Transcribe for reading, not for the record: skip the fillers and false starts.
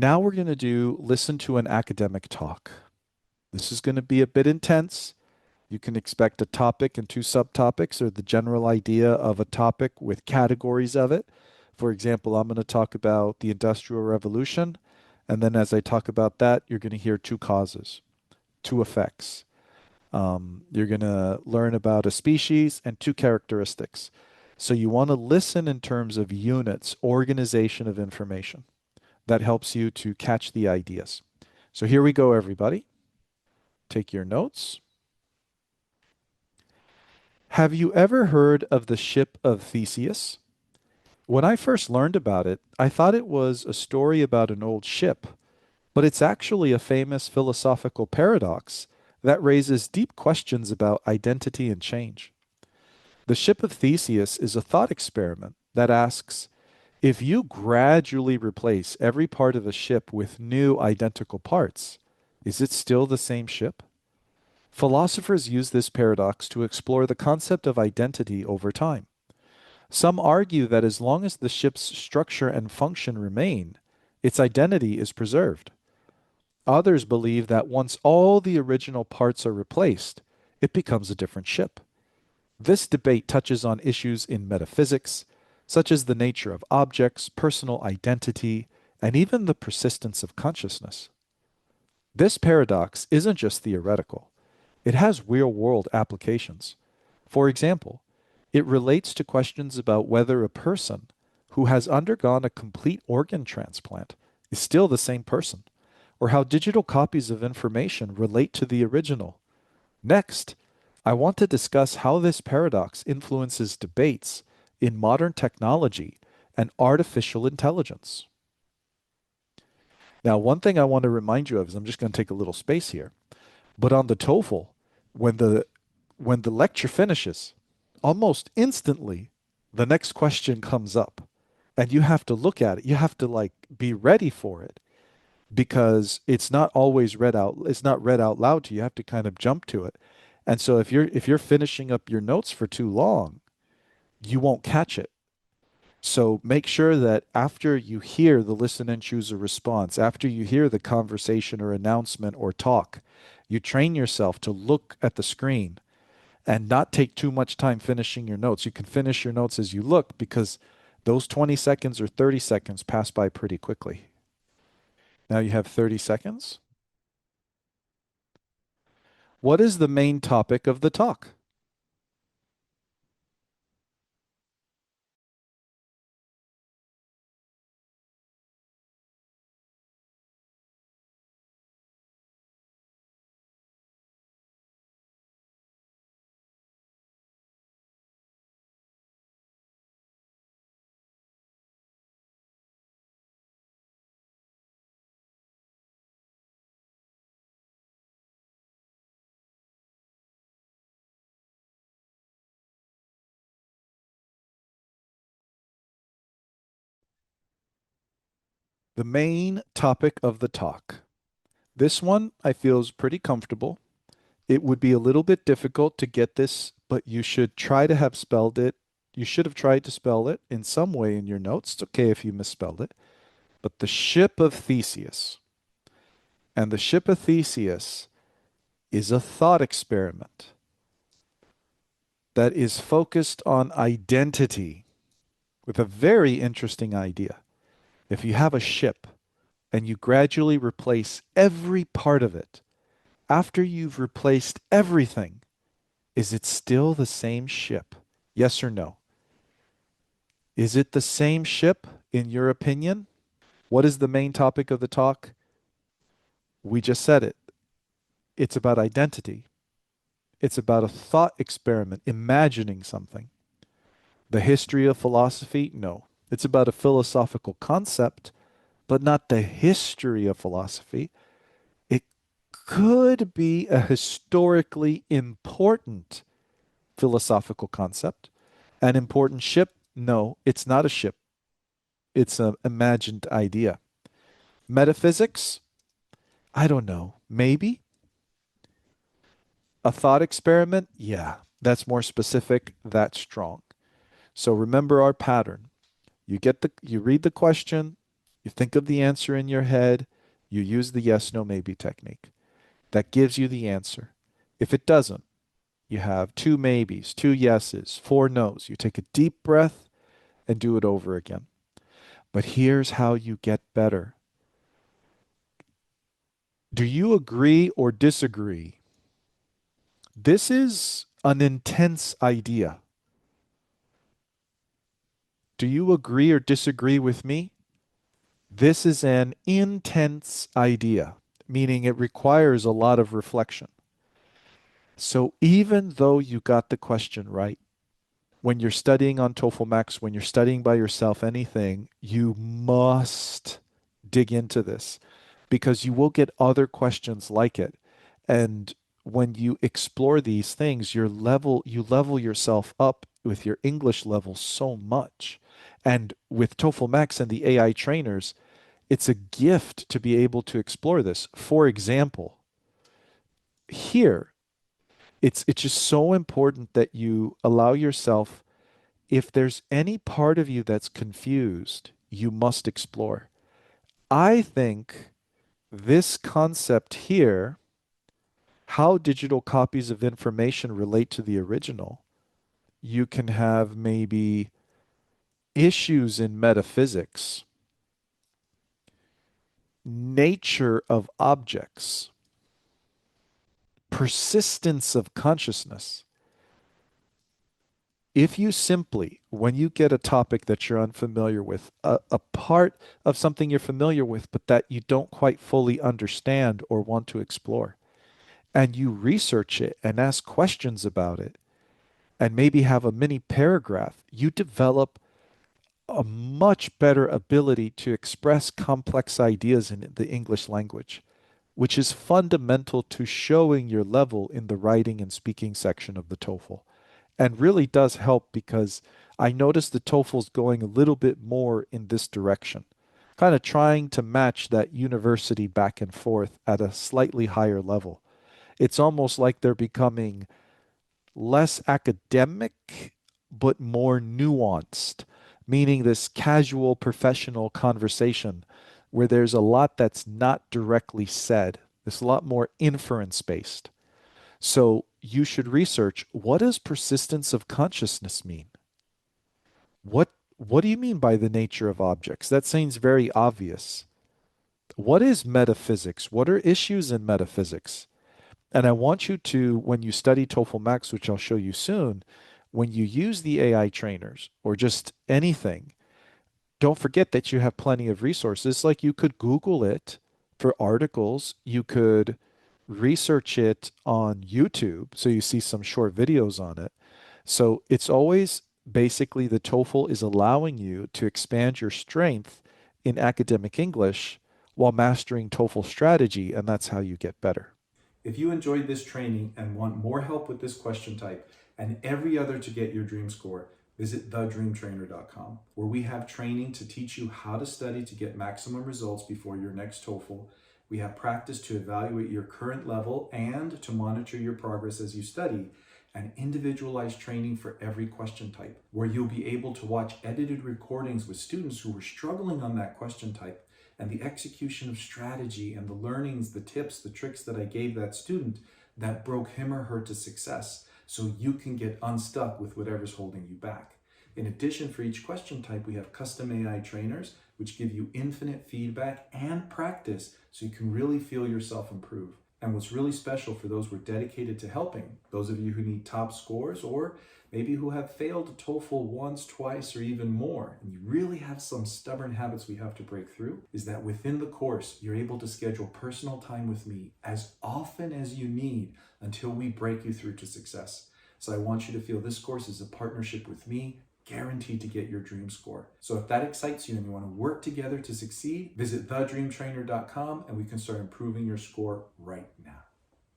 Now we're going to do listen to an academic talk. This is going to be a bit intense. You can expect a topic and two subtopics, or the general idea of a topic with categories of it. For example, I'm going to talk about the Industrial Revolution, and then as I talk about that, you're going to hear two causes, two effects. You're going to learn about a species and two characteristics. So you want to listen in terms of units, organization of information. That helps you to catch the ideas. So here we go, everybody. Take your notes. Have you ever heard of the ship of Theseus? When I first learned about it, I thought it was a story about an old ship, but it's actually a famous philosophical paradox that raises deep questions about identity and change. The ship of Theseus is a thought experiment that asks, if you gradually replace every part of a ship with new identical parts, is it still the same ship? Philosophers use this paradox to explore the concept of identity over time. Some argue that as long as the ship's structure and function remain, its identity is preserved. Others believe that once all the original parts are replaced, it becomes a different ship. This debate touches on issues in metaphysics, such as the nature of objects, personal identity, and even the persistence of consciousness. This paradox isn't just theoretical, it has real world applications. For example, it relates to questions about whether a person who has undergone a complete organ transplant is still the same person, or how digital copies of information relate to the original. Next, I want to discuss how this paradox influences debates in modern technology and artificial intelligence. Now, one thing I want to remind you of is I'm just going to take a little space here. But on the TOEFL, when the when the lecture finishes, almost instantly the next question comes up and you have to look at it. You have to like be ready for it because it's not read out loud to you. You have to kind of jump to it. And so if you're finishing up your notes for too long, you won't catch it. So make sure that after you hear the listen and choose a response, after you hear the conversation or announcement or talk, you train yourself to look at the screen and not take too much time finishing your notes. You can finish your notes as you look because those 20 seconds or 30 seconds pass by pretty quickly. Now you have 30 seconds. What is the main topic of the talk? The main topic of the talk. This one I feel is pretty comfortable. It would be a little bit difficult to get this, but you should try to have spelled it. You should have tried to spell it in some way in your notes. It's okay if you misspelled it. But the ship of Theseus. And the ship of Theseus is a thought experiment that is focused on identity with a very interesting idea. If you have a ship and you gradually replace every part of it, after you've replaced everything, is it still the same ship? Yes or no? Is it the same ship, in your opinion? What is the main topic of the talk? We just said it. It's about identity. It's about a thought experiment, imagining something. The history of philosophy? No. It's about a philosophical concept, but not the history of philosophy. It could be a historically important philosophical concept. An important ship? No, it's not a ship. It's an imagined idea. Metaphysics? I don't know. Maybe. A thought experiment? Yeah, that's more specific. That's strong. So remember our pattern. You read the question, You think of the answer in your head, you use the yes, no, maybe technique. That gives you the answer. If it doesn't, you have two maybes, two yeses, four nos. You take a deep breath and do it over again. But here's how you get better. Do you agree or disagree? This is an intense idea. Do you agree or disagree with me? This is an intense idea, meaning it requires a lot of reflection. So even though you got the question right, when you're studying on TOEFL Max, when you're studying by yourself, anything, you must dig into this because you will get other questions like it. And when you explore these things, you level yourself up with your English level so much. And with TOEFL Max and the AI trainers, it's a gift to be able to explore this. For example, here, it's just so important that you allow yourself, if there's any part of you that's confused, you must explore. I think this concept here, how digital copies of information relate to the original, you can have maybe issues in metaphysics, nature of objects, persistence of consciousness. If you simply, when you get a topic that you're unfamiliar with, a part of something you're familiar with, but that you don't quite fully understand or want to explore, and you research it and ask questions about it, and maybe have a mini paragraph, you develop a much better ability to express complex ideas in the English language, which is fundamental to showing your level in the writing and speaking section of the TOEFL, and really does help because I noticed the TOEFL's going a little bit more in this direction, kind of trying to match that university back and forth at a slightly higher level. It's almost like they're becoming less academic, but more nuanced, meaning this casual professional conversation where there's a lot that's not directly said. There's a lot more inference based. So you should research, what does persistence of consciousness mean? What do you mean by the nature of objects? That seems very obvious. What is metaphysics? What are issues in metaphysics? And I want you to, when you study TOEFL Max, which I'll show you soon, when you use the AI trainers or just anything, don't forget that you have plenty of resources. Like you could Google it for articles, you could research it on YouTube. So you see some short videos on it. So it's always basically the TOEFL is allowing you to expand your strength in academic English while mastering TOEFL strategy. And that's how you get better. If you enjoyed this training and want more help with this question type and every other to get your dream score, visit thedreamtrainer.com, where we have training to teach you how to study to get maximum results before your next TOEFL. We have practice to evaluate your current level and to monitor your progress as you study, and individualized training for every question type, where you'll be able to watch edited recordings with students who were struggling on that question type, and the execution of strategy and the learnings, the tips, the tricks that I gave that student that broke him or her to success, so you can get unstuck with whatever's holding you back. In addition, for each question type, we have custom AI trainers, which give you infinite feedback and practice so you can really feel yourself improve. And what's really special for those we're dedicated to helping, those of you who need top scores or maybe who have failed TOEFL once, twice, or even more, and you really have some stubborn habits we have to break through, is that within the course, you're able to schedule personal time with me as often as you need until we break you through to success. So I want you to feel this course is a partnership with me, guaranteed to get your dream score. So if that excites you and you want to work together to succeed, visit thedreamtrainer.com and we can start improving your score right now.